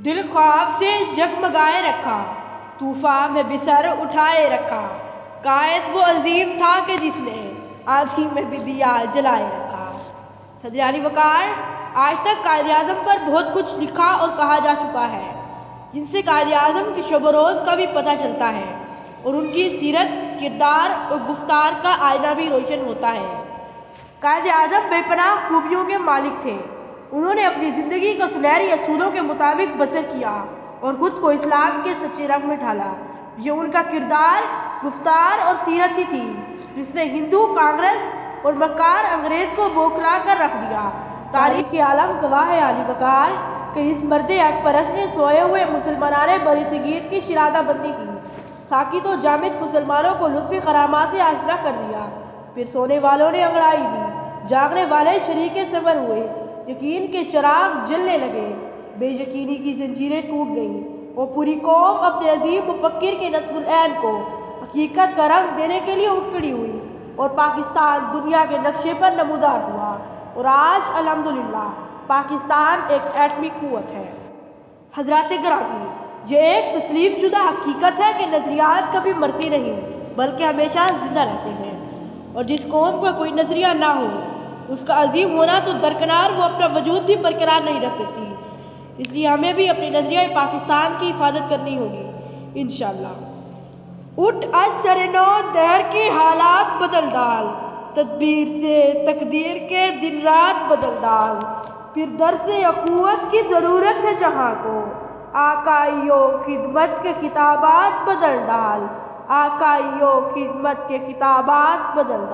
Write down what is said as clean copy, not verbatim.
دل خواب سے جگمگائے رکھا، طوفان میں بسر اٹھائے رکھا۔ قائد وہ عظیم تھا کہ جس نے آندھی میں بھی دیا جلائے رکھا۔ صدر علی وقار، آج تک قائد اعظم پر بہت کچھ لکھا اور کہا جا چکا ہے، جن سے قائد اعظم کے شب و روز کا بھی پتہ چلتا ہے اور ان کی سیرت، کردار اور گفتار کا آئینہ بھی روشن ہوتا ہے۔ قائد اعظم بے پناہ خوبیوں کے مالک تھے۔ انہوں نے اپنی زندگی کو سنہری اصولوں کے مطابق بسر کیا اور خود کو اسلام کے سچے رنگ میں ڈھالا۔ یہ ان کا کردار، گفتار اور سیرت ہی تھی جس نے ہندو کانگریس اور مکار انگریز کو بوکھلا کر رکھ دیا۔ تاریخ عالم گواہ ہے علی وقار کہ اس مرد حق پرست نے سوئے ہوئے مسلمانان بر صغیر کی شرادہ بندی کی، ساکی تو جامد مسلمانوں کو لطف خرامات سے آشنا کر دیا، پھر سونے والوں نے انگڑائی دی، جاگنے والے شریک سفر ہوئے، یقین کے چراغ جلنے لگے، بے یقینی کی زنجیریں ٹوٹ گئیں اور پوری قوم اپنے عظیم مفکر کے نصب العین کو حقیقت کا رنگ دینے کے لیے اٹھ کھڑی ہوئی اور پاکستان دنیا کے نقشے پر نمودار ہوا اور آج الحمدللہ پاکستان ایک ایٹمی قوت ہے۔ حضرات گرامی، یہ ایک تسلیم شدہ حقیقت ہے کہ نظریات کبھی مرتی نہیں بلکہ ہمیشہ زندہ رہتے ہیں، اور جس قوم کا کوئی نظریہ نہ ہو اس کا عظیم ہونا تو درکنار وہ اپنا وجود بھی برقرار نہیں رکھ سکتی۔ اس لیے ہمیں بھی اپنی نظریہ پاکستان کی حفاظت کرنی ہوگی انشاءاللہ۔ اٹھ از سر نو دہر کے حالات بدل ڈال، تدبیر سے تقدیر کے دن رات بدل ڈال، پھر درس اخوت کی ضرورت ہے جہاں کو، آقائیو خدمت کے خطابات بدل ڈال، آقائیو خدمت کے خطابات بدل ڈال۔